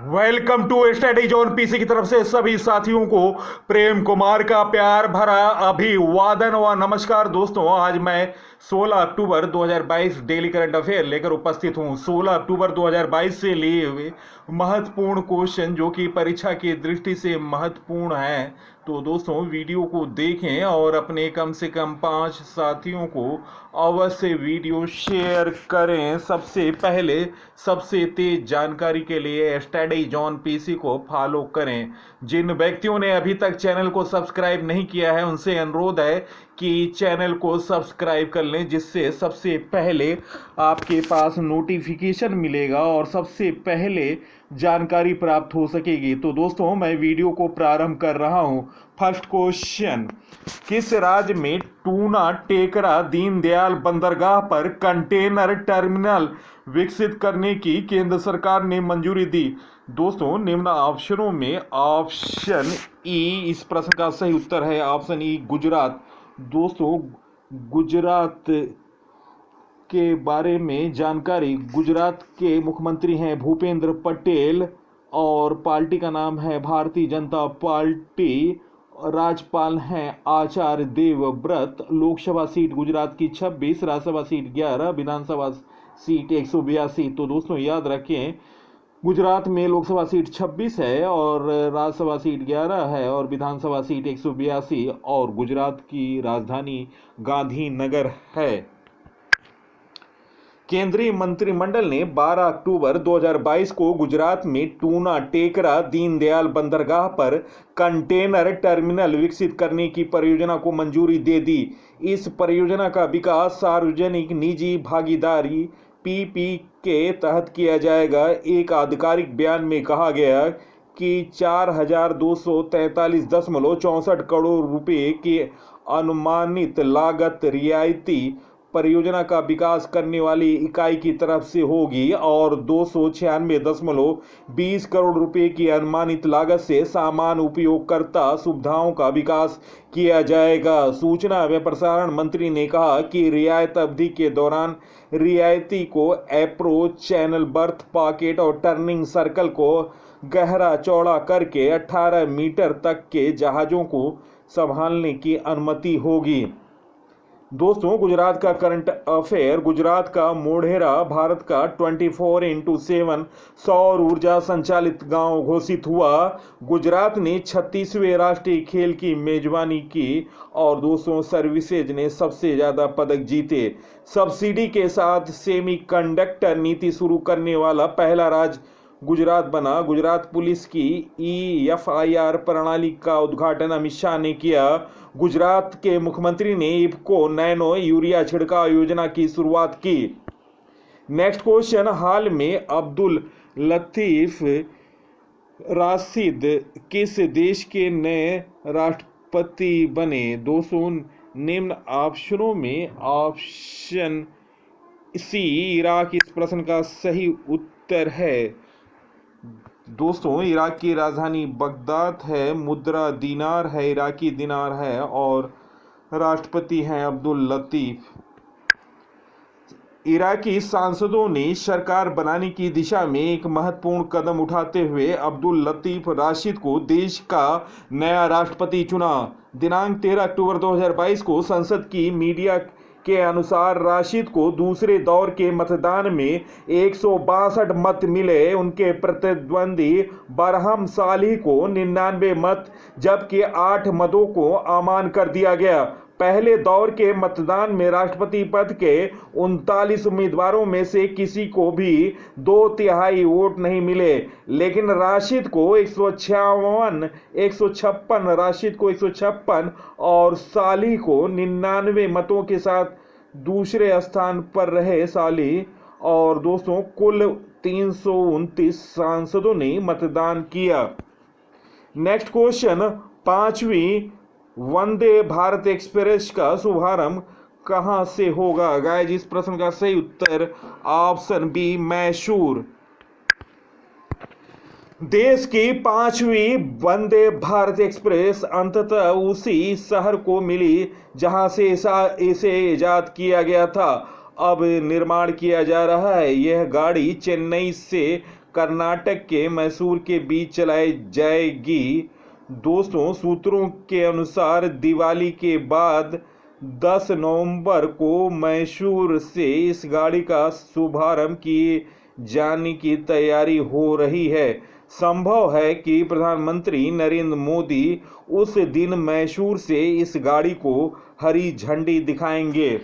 Welcome to study zone PC की तरफ से सभी साथियों को प्रेम कुमार का प्यार भरा अभिवादन व नमस्कार। दोस्तों, आज मैं 16 अक्टूबर 2022 डेली करंट अफेयर लेकर उपस्थित हूं। 16 अक्टूबर 2022 से लिए हुए महत्वपूर्ण क्वेश्चन जो कि परीक्षा की दृष्टि से महत्वपूर्ण है। तो दोस्तों, वीडियो को देखें और अपने कम से कम 5 साथियों को अवश्य वीडियो शेयर करें। सबसे पहले सबसे तेज जानकारी के लिए स्टडी जॉन पीसी को फॉलो करें। जिन व्यक्तियों ने अभी तक चैनल को सब्सक्राइब नहीं किया है उनसे अनुरोध है कि चैनल को सब्सक्राइब कर लें, जिससे सबसे पहले आपके पास नोटिफिकेशन मिलेगा और सबसे पहले जानकारी प्राप्त हो सकेगी। तो दोस्तों, मैं वीडियो को प्रारंभ कर रहा हूं। फर्स्ट क्वेश्चन, किस राज्य में टूना टेकरा दीनदयाल बंदरगाह पर कंटेनर टर्मिनल विकसित करने की केंद्र सरकार ने मंजूरी दी? दोस्तों, निम्न ऑप्शनों में ऑप्शन ई इस प्रश्न का सही उत्तर है। Option E Gujarat. दोस्तों, गुजरात के बारे में जानकारी। गुजरात के मुख्यमंत्री हैं भूपेंद्र पटेल और पार्टी का नाम है भारतीय जनता पार्टी। राज्यपाल हैं आचार्य देवव्रत। लोकसभा सीट गुजरात की 26, राज्यसभा सीट 11, विधानसभा सीट 182। तो दोस्तों याद रखें, गुजरात में लोकसभा सीट 26 है और राज्यसभा सीट 11 है और विधानसभा सीट 182 और गुजरात की राजधानी गांधीनगर है। केंद्रीय मंत्रिमंडल ने 12 अक्टूबर 2022 को गुजरात में टूना टेकरा दीनदयाल बंदरगाह पर कंटेनर टर्मिनल विकसित करने की परियोजना को मंजूरी दे दी। इस परियोजना का विकास सार्वजनिक निजी भागीदारी पीपी के तहत किया जाएगा। एक आधिकारिक बयान में कहा गया कि 4,243.64 करोड़ रुपए की अनुमानित लागत रियायती परियोजना का विकास करने वाली इकाई की तरफ से होगी और 296.20 करोड़ रुपए की अनुमानित लागत से सामान्य उपयोगकर्ता सुविधाओं का विकास किया जाएगा। सूचना व प्रसारण मंत्री ने कहा कि रियायत अवधि के दौरान रियायती को अप्रोच चैनल, बर्थ पॉकेट और टर्निंग सर्कल को गहरा चौड़ा करके 18 मीटर तक के जहाजों को संभालने की अनुमति होगी। दोस्तों, गुजरात का करंट अफेयर। गुजरात का मोढेरा भारत का 24x7 सौर ऊर्जा संचालित गांव घोषित हुआ। गुजरात ने 36वें राष्ट्रीय खेल की मेजबानी की और दोस्तों सर्विसेज ने सबसे ज्यादा पदक जीते। सब्सिडी के साथ सेमीकंडक्टर नीति शुरू करने वाला पहला राज्य गुजरात बना। गुजरात पुलिस की EFIR प्रणाली का उद्घाटन अमित शाह ने किया। गुजरात के मुख्यमंत्री ने इफ्को नैनो यूरिया छिड़काव योजना की शुरुआत की। नेक्स्ट क्वेश्चन, हाल में अब्दुल लतीफ राशिद किस देश के नए राष्ट्रपति बने? दोस्तों, निम्न ऑप्शनों में ऑप्शन सी इराक इस प्रश्न का सही उत्तर है। दोस्तों, इराक की राजधानी बगदाद है, मुद्रा दीनार है, इराकी दीनार है और राष्ट्रपति हैं अब्दुल लतीफ। इराकी सांसदों ने सरकार बनाने की दिशा में एक महत्वपूर्ण कदम उठाते हुए अब्दुल लतीफ राशिद को देश का नया राष्ट्रपति चुना। दिनांक 13 अक्टूबर 2022 को संसद की मीडिया के अनुसार राशिद को दूसरे दौर के मतदान में 162 मत मिले। उनके प्रतिद्वंदी बरहम साली को 99 मत जबकि 8 मतों को अमान कर दिया गया। पहले दौर के मतदान में राष्ट्रपति पद के 39 उम्मीदवारों में से किसी को भी 2/3 वोट नहीं मिले, लेकिन राशिद को 156 और साली को 99 मतों के साथ दूसरे स्थान पर रहे साली। और दोस्तों, कुल 329 सांसदों ने मतदान किया। नेक्स्ट क्वेश्चन, 5वीं वंदे भारत एक्सप्रेस का शुभारंभ कहां से होगा? गाइस, इस प्रश्न का सही उत्तर ऑप्शन बी मैसूर। देश की 5वीं वंदे भारत एक्सप्रेस अंततः उसी शहर को मिली जहां से इसे इजाद किया गया था। अब निर्माण किया जा रहा है। यह गाड़ी चेन्नई से कर्नाटक के मैसूर के बीच चलाई जाएगी। दोस्तों, सूत्रों के अनुसार दिवाली के बाद 10 नवंबर को मैसूर से इस गाड़ी का शुभारंभ किए जाने की तैयारी हो रही है। संभव है कि प्रधानमंत्री नरेंद्र मोदी उस दिन मैसूर से इस गाड़ी को हरी झंडी दिखाएंगे।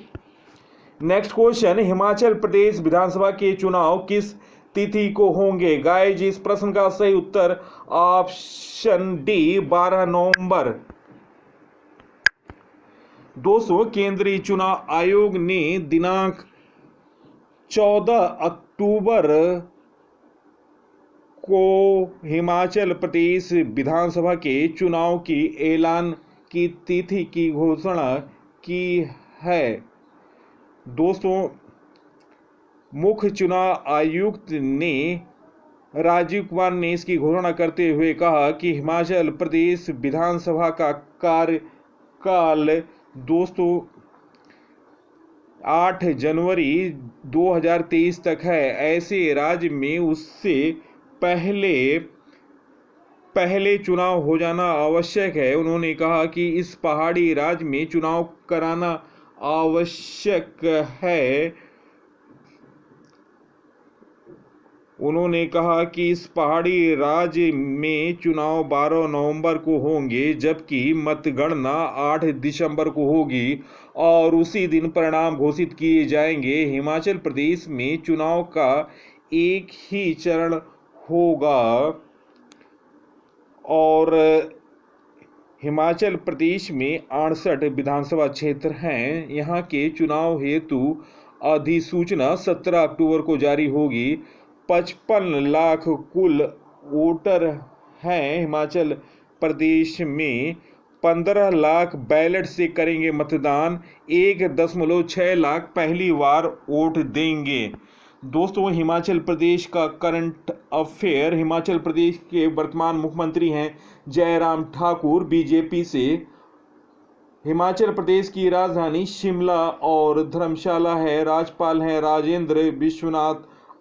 नेक्स्ट क्वेश्चन, हिमाचल प्रदेश विधानसभा के चुनाव किस तिथि को होंगे? गाइज, इस प्रश्न का सही उत्तर ऑप्शन डी 12 नवंबर। दोस्तों, केंद्रीय चुनाव आयोग ने दिनांक 14 अक्टूबर को हिमाचल प्रदेश विधानसभा के चुनाव की ऐलान की तिथि की घोषणा की है। दोस्तों, मुख्य चुनाव आयुक्त ने राजीव कुमार ने इसकी घोषणा करते हुए कहा कि हिमाचल प्रदेश विधानसभा का कार्यकाल दोस्तों 8 जनवरी 2023 तक है। ऐसे राज्य में उससे पहले चुनाव हो जाना आवश्यक है। उन्होंने कहा कि इस पहाड़ी राज्य में चुनाव कराना आवश्यक है। उन्होंने कहा कि इस पहाड़ी राज्य में चुनाव 12 नवंबर को होंगे, जबकि मतगणना 8 दिसंबर को होगी और उसी दिन परिणाम घोषित किए जाएंगे। हिमाचल प्रदेश में चुनाव का एक ही चरण होगा और हिमाचल प्रदेश में 68 विधानसभा क्षेत्र हैं। यहाँ के चुनाव हेतु अधिसूचना 17 अक्टूबर को जारी होगी। 55 लाख कुल वोटर हैं हिमाचल प्रदेश में। 15 लाख बैलेट से करेंगे मतदान। 1.6 लाख पहली बार वोट देंगे। दोस्तों, हिमाचल प्रदेश का करंट अफेयर। हिमाचल प्रदेश के वर्तमान मुख्यमंत्री हैं जयराम ठाकुर, बीजेपी से। हिमाचल प्रदेश की राजधानी शिमला और धर्मशाला है। राज्यपाल हैं राजेंद्र विश्वनाथ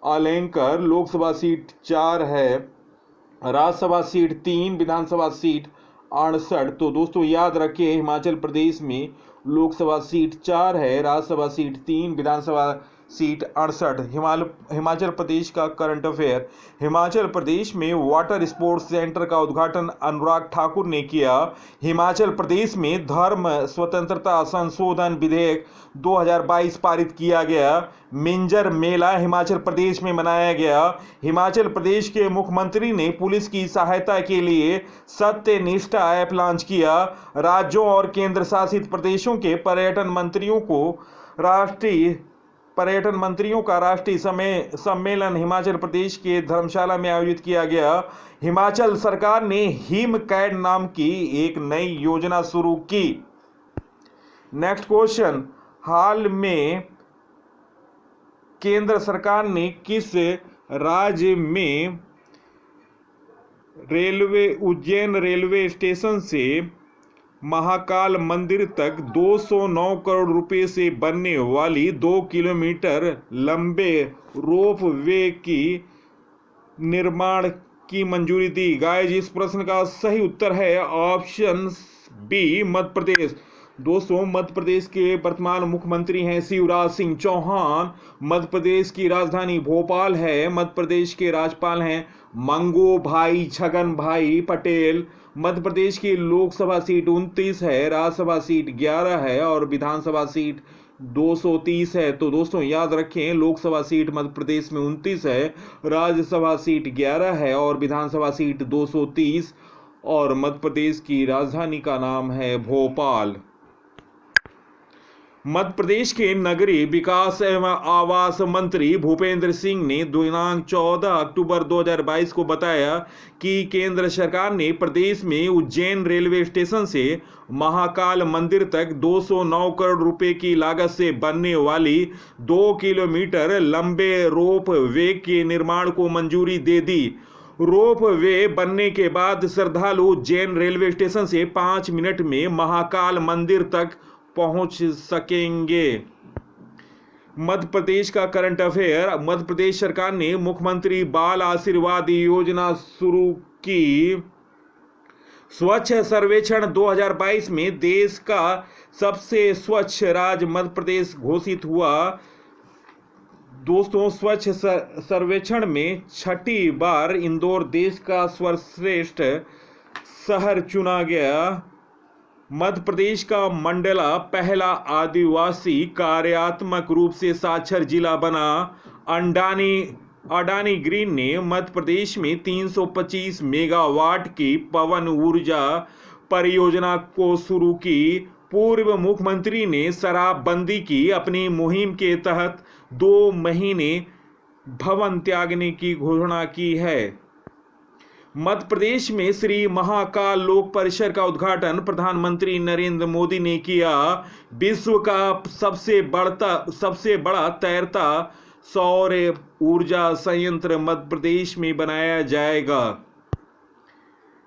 आलेंकर। लोकसभा सीट 4 है, राज्यसभा सीट 3, विधानसभा सीट 68। तो दोस्तों याद रखिए, हिमाचल प्रदेश में लोकसभा सीट 4 है, राज्यसभा सीट 3, विधानसभा सीट 68। हिमाचल प्रदेश का करंट अफेयर। हिमाचल प्रदेश में वाटर स्पोर्ट्स सेंटर का उद्घाटन अनुराग ठाकुर ने किया। हिमाचल प्रदेश में धर्म स्वतंत्रता संशोधन विधेयक 2022 पारित किया गया। मिंजर मेला हिमाचल प्रदेश में मनाया गया। हिमाचल प्रदेश के मुख्यमंत्री ने पुलिस की सहायता के लिए सत्यनिष्ठा ऐप लॉन्च किया। राज्यों और केंद्र शासित प्रदेशों के पर्यटन मंत्रियों का राष्ट्रीय सम्मेलन हिमाचल प्रदेश के धर्मशाला में आयोजित किया गया। हिमाचल सरकार ने हिम कैड नाम की एक नई योजना शुरू की। नेक्स्ट क्वेश्चन, हाल में केंद्र ने किस राज्य में उज्जैन रेलवे स्टेशन से महाकाल मंदिर तक 209 करोड़ रुपए से बनने वाली 2 किलोमीटर लंबे रोप वे की निर्माण की मंजूरी दी? गाइस, इस प्रश्न का सही उत्तर है ऑप्शन बी मध्य प्रदेश। दोस्तों, मध्य प्रदेश के वर्तमान मुख्यमंत्री हैं शिवराज सिंह चौहान। मध्य प्रदेश की राजधानी भोपाल है। मध्य प्रदेश के राज्यपाल हैं मंगू भाई छगन भाई पटेल। मध्य प्रदेश की लोकसभा सीट 29 है, राज्यसभा सीट 11 है और विधानसभा सीट 230 है। तो दोस्तों याद रखें, लोकसभा सीट मध्य प्रदेश में 29 है, राज्यसभा सीट 11 है और विधानसभा सीट 230 और मध्य प्रदेश की राजधानी का नाम है भोपाल। मध्य प्रदेश के नगरीय विकास एवं आवास मंत्री भूपेंद्र सिंह ने दिनांक 14 अक्टूबर 2022 को बताया कि केंद्र सरकार ने प्रदेश में उज्जैन रेलवे स्टेशन से महाकाल मंदिर तक 209 करोड़ रुपए की लागत से बनने वाली 2 किलोमीटर लंबे रोप वे के निर्माण को मंजूरी दे दी। रोप वे बनने के बाद श्रद्धालु उज्जैन रेलवे स्टेशन से 5 मिनट में महाकाल मंदिर तक पहुंच सकेंगे। मध्य प्रदेश का करंट अफेयर। मध्य प्रदेश सरकार ने मुख्यमंत्री बाल आशीर्वाद योजना शुरू की। स्वच्छ सर्वेक्षण 2022 में देश का सबसे स्वच्छ राज्य मध्य प्रदेश घोषित हुआ। दोस्तों, स्वच्छ सर्वेक्षण में छठी बार इंदौर देश का सर्वश्रेष्ठ शहर चुना गया। मध्य प्रदेश का मंडला पहला आदिवासी कार्यात्मक रूप से साक्षर जिला बना। अडानी ग्रीन ने मध्य प्रदेश में 325 मेगावाट की पवन ऊर्जा परियोजना को शुरू की। पूर्व मुख्यमंत्री ने शराबबंदी की अपनी मुहिम के तहत 2 महीने भवन त्यागने की घोषणा की है। मध्य प्रदेश में श्री महाकाल लोक परिसर का उद्घाटन प्रधानमंत्री नरेंद्र मोदी ने किया। विश्व का सबसे बड़ा तैरता सौर ऊर्जा संयंत्र मध्य प्रदेश में बनाया जाएगा।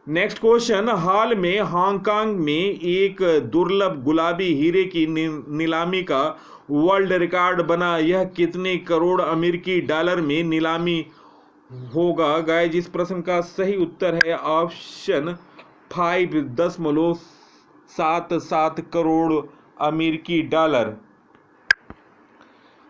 नेक्स्ट क्वेश्चन, हाल में हांगकांग में एक दुर्लभ गुलाबी हीरे की नीलामी का वर्ल्ड रिकॉर्ड बना। यह कितने करोड़ अमेरिकी डॉलर में नीलामी होगा? गाइस, इस प्रश्न का सही उत्तर है ऑप्शन 5.77 करोड़ अमेरिकी डॉलर।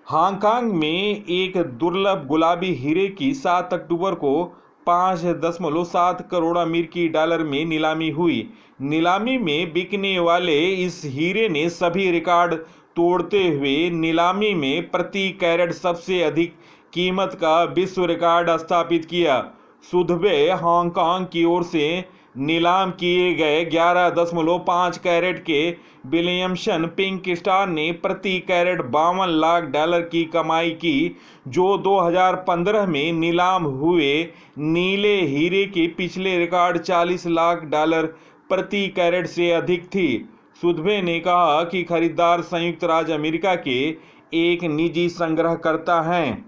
हांगकांग में एक दुर्लभ गुलाबी हीरे की 7 अक्टूबर को 5.7 करोड़ अमेरिकी डॉलर में नीलामी हुई। नीलामी में बिकने वाले इस हीरे ने सभी रिकॉर्ड तोड़ते हुए नीलामी में प्रति कैरेट सबसे अधिक कीमत का विश्व रिकॉर्ड स्थापित किया। सुधबे हांगकांग की ओर से नीलाम किए गए 11.5 कैरेट के विलियमसन पिंक स्टार ने प्रति कैरेट 52 लाख डॉलर की कमाई की, जो 2015 में नीलाम हुए नीले हीरे के पिछले रिकॉर्ड 40 लाख डॉलर प्रति कैरेट से अधिक थी। सुधबे ने कहा कि खरीदार संयुक्त राज्य अमेरिका के एक निजी संग्रहकर्ता हैं।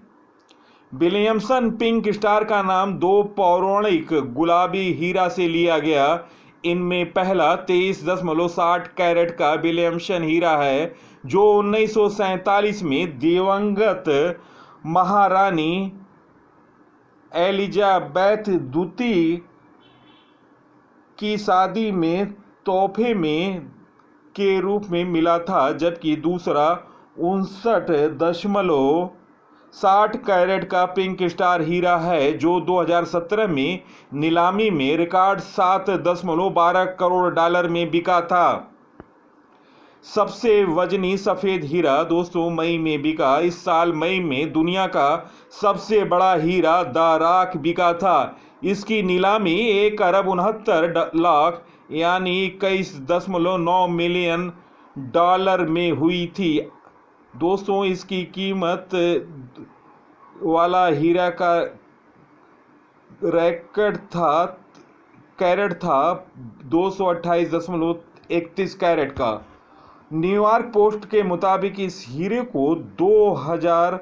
विलियमसन पिंक स्टार का नाम 2 पौराणिक गुलाबी हीरा से लिया गया। इनमें पहला 23.60 कैरेट का विलियमसन हीरा है, जो 1947 में दिवंगत महारानी एलिजाबेथ द्वितीय की शादी में तोहफे में के रूप में मिला था, जबकि दूसरा 59.60 कैरेट का पिंक स्टार हीरा है, जो 2017 में नीलामी में रिकॉर्ड 7.12 करोड़ डॉलर में बिका था। सबसे वजनी सफेद हीरा दोस्तों मई में बिका। इस साल मई में दुनिया का सबसे बड़ा हीरा द रॉक बिका था। इसकी नीलामी 1.69 अरब यानी 21.9 मिलियन डॉलर में हुई थी। दोस्तों, इसकी कीमत वाला हीरा का कैरेट था 228.31 कैरेट का। न्यूयॉर्क पोस्ट के मुताबिक इस हीरे को 2000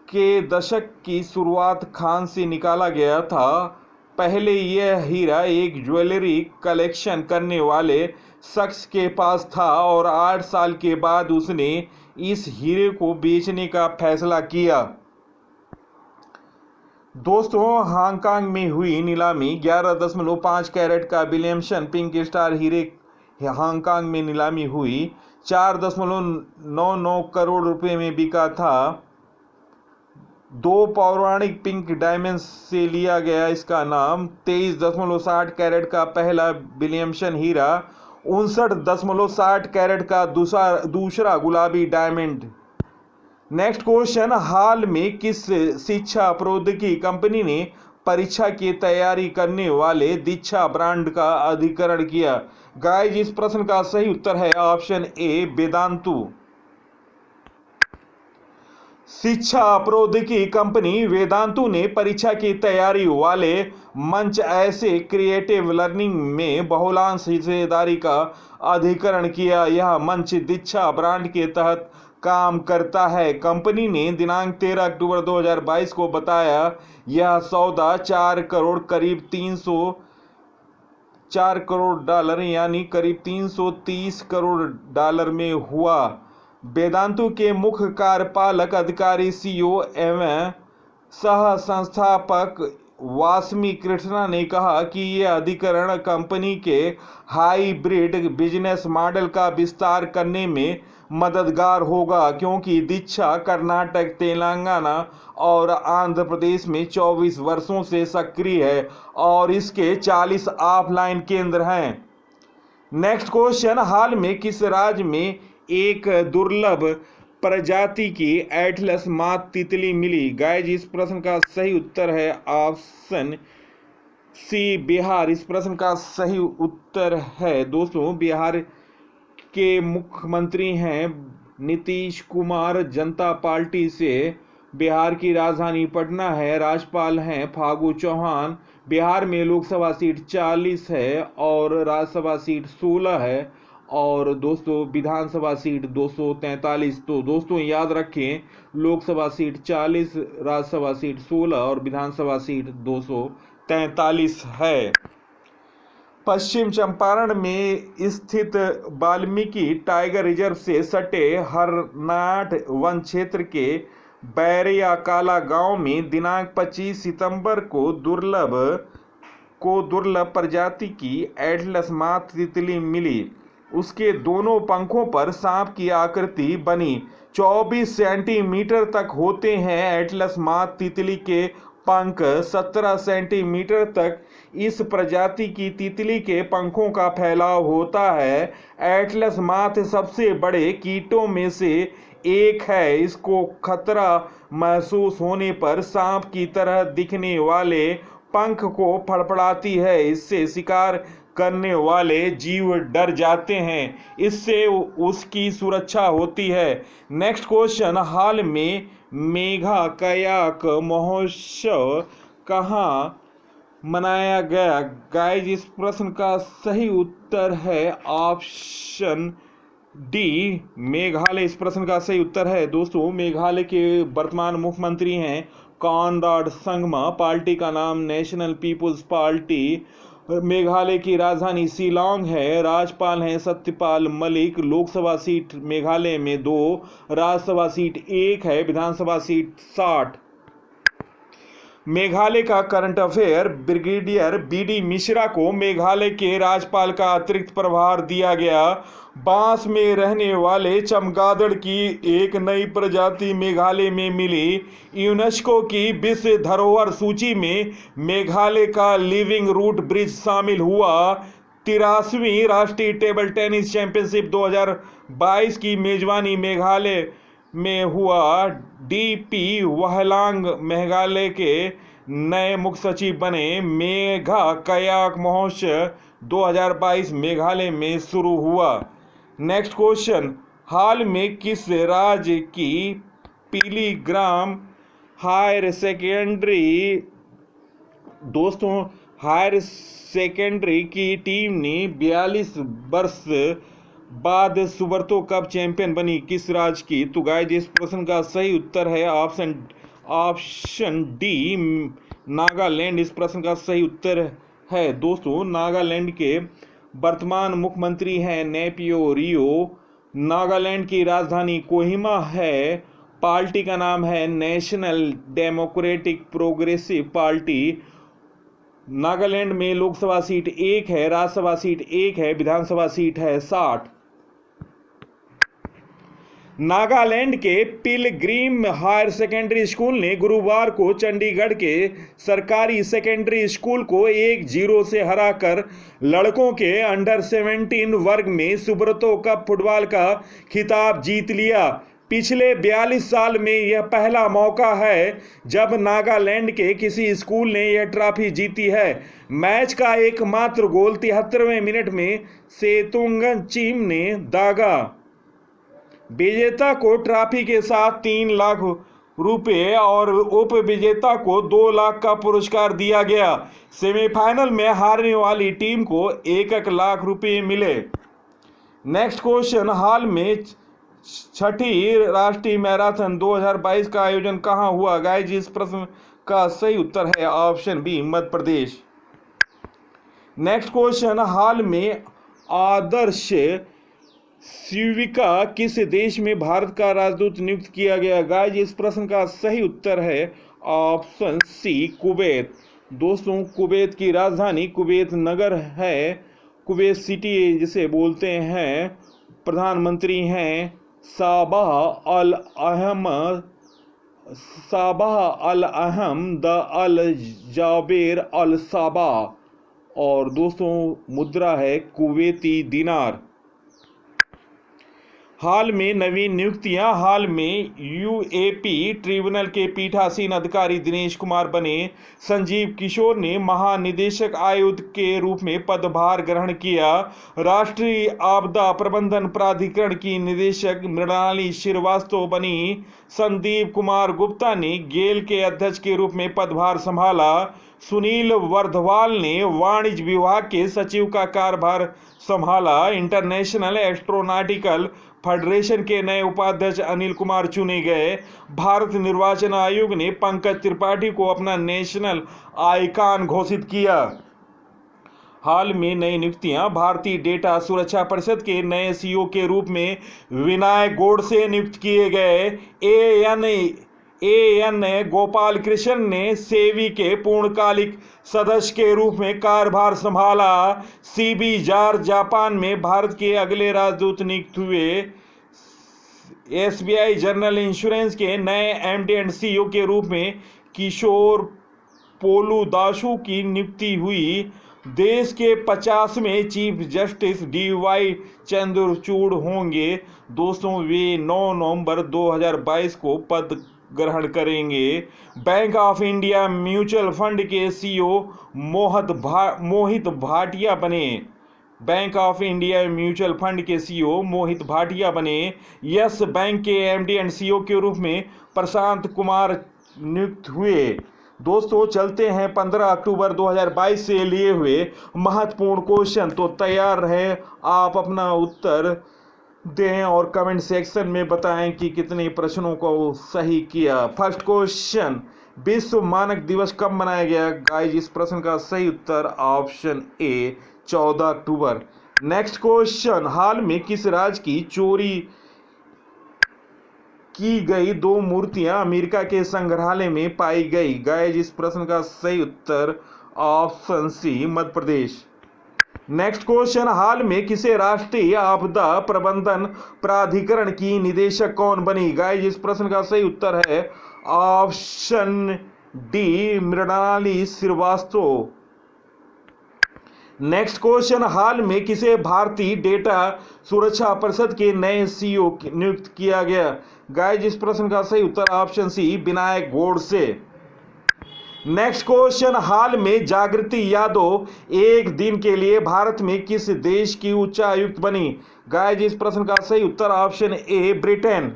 के दशक की शुरुआत खान से निकाला गया था। पहले यह हीरा एक ज्वेलरी कलेक्शन करने वाले शख्स के पास था और 8 साल के बाद उसने इस हीरे को बेचने का फैसला किया। दोस्तों, हांगकांग में हुई नीलामी 11.5 कैरेट का विलियमसन पिंक स्टार हीरे हांगकांग में नीलामी हुई 4.99 करोड़ रुपए में बिका था। 2 पौराणिक पिंक डायमंड से लिया गया इसका नाम। 23.60 कैरेट का पहला विलियमसन हीरा, 59.60 कैरेट का दूसरा गुलाबी डायमंड। नेक्स्ट क्वेश्चन, हाल में किस शिक्षा प्रौद्योगिकी कंपनी ने परीक्षा की तैयारी करने वाले दीक्षा ब्रांड का अधिग्रहण किया? गाइस, इस प्रश्न का सही उत्तर है ऑप्शन ए वेदांतु। शिक्षा प्रौद्योगिकी कंपनी वेदांतु ने परीक्षा की तैयारी वाले मंच ऐसे क्रिएटिव लर्निंग में बहुलांश हिस्सेदारी का अधिग्रहण किया। यह मंच दीक्षा ब्रांड के तहत काम करता है। कंपनी ने दिनांक 13 अक्टूबर 2022 को बताया यह सौदा 4 करोड़ डॉलर यानी करीब 330 करोड़ डॉलर में हुआ। वेदांतु के मुख्य कार्यपालक अधिकारी सीईओ एवं सह संस्थापक वासमी कृष्णा ने कहा कि यह अधिकरण कंपनी के हाइब्रिड बिजनेस मॉडल का विस्तार करने में मददगार होगा, क्योंकि दीक्षा कर्नाटक, तेलंगाना और आंध्र प्रदेश में 24 वर्षों से सक्रिय है और इसके 40 ऑफलाइन केंद्र हैं। नेक्स्ट क्वेश्चन, हाल में किस राज्य में एक दुर्लभ प्रजाति की एटलस मात तितली मिली? गाइज, इस प्रश्न का सही उत्तर है ऑप्शन सी, बिहार। इस प्रश्न का सही उत्तर है दोस्तों, बिहार के मुख्यमंत्री हैं नीतीश कुमार, जनता पार्टी से। बिहार की राजधानी पटना है, राज्यपाल हैं फागू चौहान। बिहार में लोकसभा सीट 40 है और राज्यसभा सीट 16 है और दोस्तों विधानसभा सीट 243। तो दोस्तों याद रखें, लोकसभा सीट 40, राज्यसभा सीट 16 और विधानसभा सीट 243 है। पश्चिम चंपारण में स्थित वाल्मीकि टाइगर रिजर्व से सटे हरनाट वन क्षेत्र के बैरिया काला गांव में दिनांक 25 सितंबर को दुर्लभ प्रजाति की एटलस मात तितली मिली। उसके दोनों पंखों पर सांप की आकृति बनी। 24 सेंटीमीटर तक होते हैं एटलस मात तितली के पंख। 17 सेंटीमीटर तक इस प्रजाति की तितली के पंखों का फैलाव होता है। एटलस मात सबसे बड़े कीटों में से एक है। इसको खतरा महसूस होने पर सांप की तरह दिखने वाले पंख को फड़फड़ाती है। इससे शिकार करने वाले जीव डर जाते हैं, इससे उसकी सुरक्षा होती है। नेक्स्ट क्वेश्चन, हाल में मेघा कयाक महोत्सव कहाँ मनाया गया? गाइज, इस प्रश्न का सही उत्तर है ऑप्शन डी, मेघालय। इस प्रश्न का सही उत्तर है दोस्तों, मेघालय के वर्तमान मुख्यमंत्री हैं कॉनराड संगमा। पार्टी का नाम नेशनल पीपुल्स पार्टी। मेघालय की राजधानी शिलांग है। राज्यपाल हैं सत्यपाल मलिक। लोकसभा सीट मेघालय में 2, राज्यसभा सीट 1 है, विधानसभा सीट 60। मेघालय का current affair, brigadier BD Mishra को मेघालय के राज्यपाल का अतिरिक्त प्रभार दिया गया। बांस में रहने वाले चमगादड़ की एक नई प्रजाति मेघालय में मिली। यूनेस्को की विश्व धरोहर सूची में मेघालय का लिविंग रूट ब्रिज शामिल हुआ। 83वीं राष्ट्रीय टेबल टेनिस चैंपियनशिप 2022 की मेजबानी मेघालय में हुआ। डीपी वहलांग मेघालय के नए मुख्य सचिव बने। मेघा कयाक महोत्सव 2022 मेघालय में शुरू हुआ। नेक्स्ट क्वेश्चन, हाल में किस राज्य की पीलीग्राम हायर सेकेंडरी दोस्तों हायर सेकेंडरी की टीम ने 42 वर्ष बाद सुब्रतो कप चैंपियन बनी? किस राज्य की? तो गाइस, इस प्रश्न का सही उत्तर है ऑप्शन डी, नागालैंड। इस प्रश्न का सही उत्तर है दोस्तों, नागालैंड के वर्तमान मुख्यमंत्री हैं नेपियो रियो। नागालैंड की राजधानी कोहिमा है। पार्टी का नाम है national democratic progressive party. Nagaland में लोकसभा सीट 1 है, राज्यसभा सीट 1 है, विधानसभा सीट है 60। नागालैंड के पिलग्रिम हायर सेकेंडरी स्कूल ने गुरुवार को चंडीगढ़ के सरकारी सेकेंडरी स्कूल को 1-0 से हराकर लड़कों के अंडर 17 वर्ग में सुब्रतो कप फुटबॉल का खिताब जीत लिया। पिछले 42 साल में यह पहला मौका है जब नागालैंड के किसी स्कूल ने यह ट्रॉफी जीती है। मैच का एकमात्र गोल 73वें मिनट में सेतुंगचिम ने दागा। विजेता को ट्रॉफी के साथ 3 लाख रुपए और उप विजेता को 2 लाख का पुरस्कार दिया गया। सेमीफाइनल में हारने वाली टीम को 1 लाख रुपए मिले। नेक्स्ट क्वेश्चन, हाल में छठी राष्ट्रीय मैराथन 2022 का आयोजन कहां हुआ? गाइस, इस प्रश्न का सही उत्तर है option B, Madhya Pradesh. Next question, हाल में आदर्श सिविका किस देश में भारत का राजदूत नियुक्त किया गया? गाइस, इस प्रश्न का सही उत्तर है ऑप्शन सी, कुवैत। दोस्तों, कुवैत की राजधानी कुवैत नगर है, कुवैत सिटी जिसे बोलते हैं। प्रधानमंत्री हैं साबाह अल अहमद अल जाबेर अल साबाह। और दोस्तों, मुद्रा है कुवैती दिनार। हाल में नवीन नियुक्तियां। हाल में यूएपी ट्रिब्यूनल के पीठासीन अधिकारी दिनेश कुमार बने। संजीव किशोर ने महानिदेशक आयुक्त के रूप में पदभार ग्रहण किया। राष्ट्रीय आपदा प्रबंधन प्राधिकरण की निदेशक मृणाली श्रीवास्तव बनी। संदीप कुमार गुप्ता ने गेल के अध्यक्ष के रूप में पदभार संभाला। सुनील वर्धवाल ने वाणिज्य विभाग के सचिव का कार्यभार संभाला। इंटरनेशनल एस्ट्रोनॉटिकल फेडरेशन के नए उपाध्यक्ष अनिल कुमार चुने गए। भारत निर्वाचन आयोग ने पंकज त्रिपाठी को अपना नेशनल आइकॉन घोषित किया। हाल में नई नियुक्तियां। भारतीय डेटा सुरक्षा परिषद के नए सीईओ के रूप में विनय गोडसे नियुक्त किए गए। एएन गोपाल कृष्ण ने सेबी के पूर्णकालिक सदस्य के रूप में कार्यभार संभाला। सीबी जार जापान में भारत के अगले राजदूत नियुक्त हुए। एसबीआई जनरल इंश्योरेंस के नए एमडी एंड सीईओ के रूप में किशोर पोलुदासु की नियुक्ति हुई। देश के 50वें चीफ जस्टिस डीवाई चंद्रचूड़ होंगे। दोस्तों, वे 9 नवंबर 2022 को पद ग्रहण करेंगे। Bank of India mutual fund के सीईओ मोहित भाटिया बने। Bank of India mutual fund के सीईओ मोहित भाटिया बने। यस बैंक के एमडी एंड सीईओ के रूप में प्रशांत कुमार नियुक्त हुए। दोस्तों, चलते हैं 15 अक्टूबर 2022 से लिए हुए महत्वपूर्ण क्वेश्चन। तो तैयार रहे, आप अपना उत्तर दें और कमेंट सेक्शन में बताएं कि कितने प्रश्नों को सही किया। फर्स्ट क्वेश्चन, विश्व मानक दिवस कब मनाया गया? गाइस, इस प्रश्न का सही उत्तर option A, 14 October. Next question, हाल में किस राज्य की चोरी की गई 2 मूर्तियां अमेरिका के संग्रहालय में पाई गई? गाइस, इस प्रश्न का सही उत्तर ऑप्शन सी, मध्य प्रदेश। नेक्स्ट क्वेश्चन, हाल में किसे राष्ट्रीय आपदा प्रबंधन प्राधिकरण की निदेशक कौन बनी? गाइस, इस प्रश्न का सही उत्तर है option D, Mrinali Shrivastava. Next question, हाल में किसे भारतीय डेटा सुरक्षा परिषद के नए सीईओ नियुक्त किया गया? गाइस, इस प्रश्न का सही उत्तर option C, Vinayak Godse. Next question, हाल में जागृति यादव एक दिन के लिए भारत में किस देश की उच्चायुक्त बनी? गाइस, इस प्रश्न का सही उत्तर option A, Britain.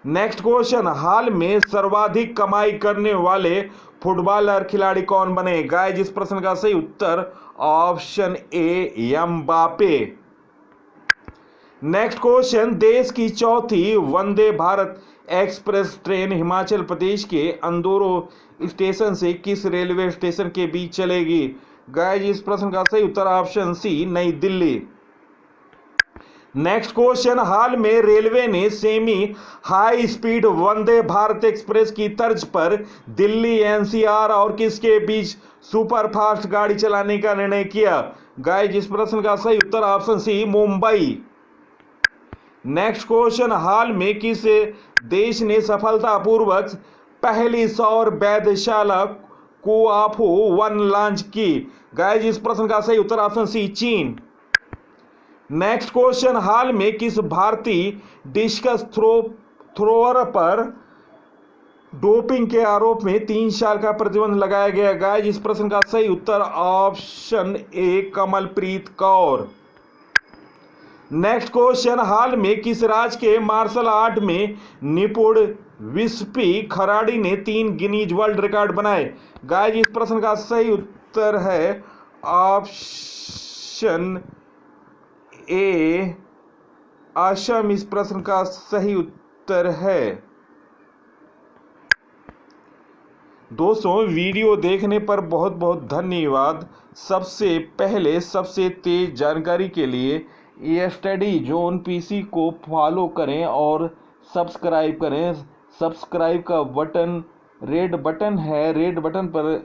Next question, हाल में सर्वाधिक कमाई करने वाले फुटबॉलर खिलाड़ी कौन बने? गाइस, इस प्रश्न का सही उत्तर option A, Mbappe. Next question, देश की चौथी वंदे भारत एक्सप्रेस ट्रेन हिमाचल प्रदेश के अंदौर स्टेशन से किस रेलवे स्टेशन के बीच चलेगी? गाइस, इस प्रश्न का सही उत्तर ऑप्शन सी, नई दिल्ली। नेक्स्ट क्वेश्चन, हाल में रेलवे ने सेमी हाई स्पीड वंदे भारत एक्सप्रेस की तर्ज पर दिल्ली एनसीआर और किसके बीच सुपरफास्ट गाड़ी चलाने का निर्णय किया? गाइस, इस प्रश्न का सही उत्तर option C, Mumbai. Next question, हाल में किस देश ने सफलतापूर्वक पहली सौर वेधशाला कुआफो 1 लॉन्च की? गाइस, इस प्रश्न का सही उत्तर ऑप्शन सी, चीन। नेक्स्ट क्वेश्चन, हाल में किस भारतीय डिस्कस थ्रोअर पर डोपिंग के आरोप में 3 साल का प्रतिबंध लगाया गया? गाइस, इस प्रश्न का सही उत्तर option A, Kamalpreet Kaur. Next question, हाल में किस राज्य के मार्शल आर्ट में निपुण विस्पी खराड़ी ने 3 गिनीज वर्ल्ड रिकॉर्ड बनाए? गाइस, इस प्रश्न का सही उत्तर है ऑप्शन ए, असम। इस प्रश्न का सही उत्तर है। दोस्तों, वीडियो देखने पर बहुत बहुत धन्यवाद। सबसे पहले सबसे तेज जानकारी के लिए ये स्टडी जोन पीसी को फॉलो करें और सब्सक्राइब करें। सब्सक्राइब का बटन रेड बटन है, रेड बटन पर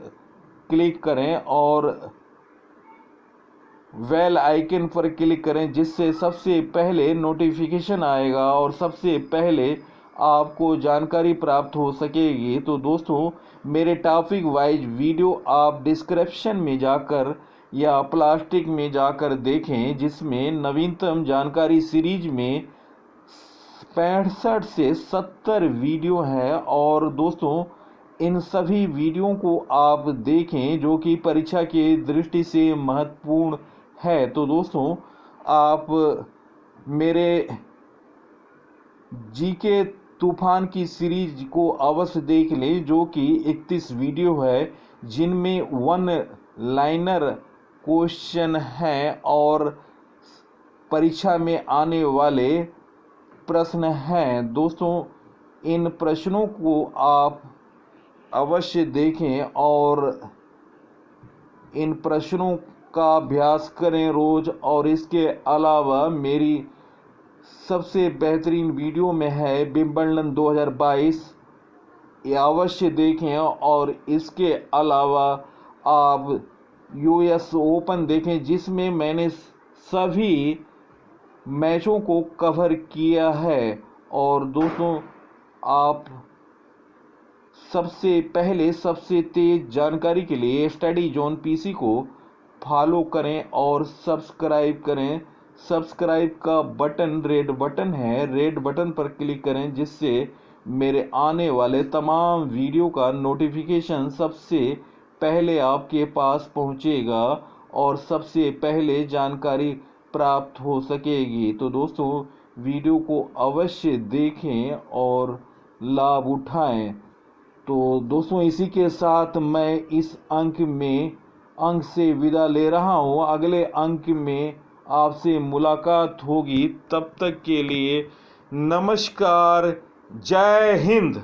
क्लिक करें और बेल आइकन पर क्लिक करें, जिससे सबसे पहले नोटिफिकेशन आएगा और सबसे पहले आपको जानकारी प्राप्त हो सकेगी। तो दोस्तों, मेरे टॉपिक वाइज वीडियो आप डिस्क्रिप्शन में जाकर या प्लास्टिक में जाकर देखें, जिसमें नवीनतम जानकारी सीरीज में 65 से 70 वीडियो है। और दोस्तों, इन सभी वीडियो को आप देखें जो कि परीक्षा की दृष्टि से महत्वपूर्ण है। तो दोस्तों, आप मेरे जीके तूफान की सीरीज को अवश्य देख लें, जो कि 31 वीडियो है, जिनमें वन लाइनर क्वेश्चन हैं और परीक्षा में आने वाले प्रश्न हैं। दोस्तों, इन प्रश्नों को आप अवश्य देखें और इन प्रश्नों का अभ्यास करें रोज। और इसके अलावा मेरी सबसे बेहतरीन वीडियो में है विंबलडन 2022, ये अवश्य देखें। और इसके अलावा आप यूएस ओपन देखें, जिसमें मैंने सभी मैचों को कवर किया है। और दोस्तों, आप सबसे पहले सबसे तेज जानकारी के लिए स्टडी जोन पीसी को फॉलो करें और सब्सक्राइब करें। सब्सक्राइब का बटन रेड बटन है, रेड बटन पर क्लिक करें, जिससे मेरे आने वाले तमाम वीडियो का नोटिफिकेशन सबसे पहले आपके पास पहुंचेगा और सबसे पहले जानकारी प्राप्त हो सकेगी। तो दोस्तों, वीडियो को अवश्य देखें और लाभ उठाएं। तो दोस्तों, इसी के साथ मैं इस अंक से विदा ले रहा हूँ। अगले अंक में आपसे मुलाकात होगी। तब तक के लिए नमस्कार, जय हिंद।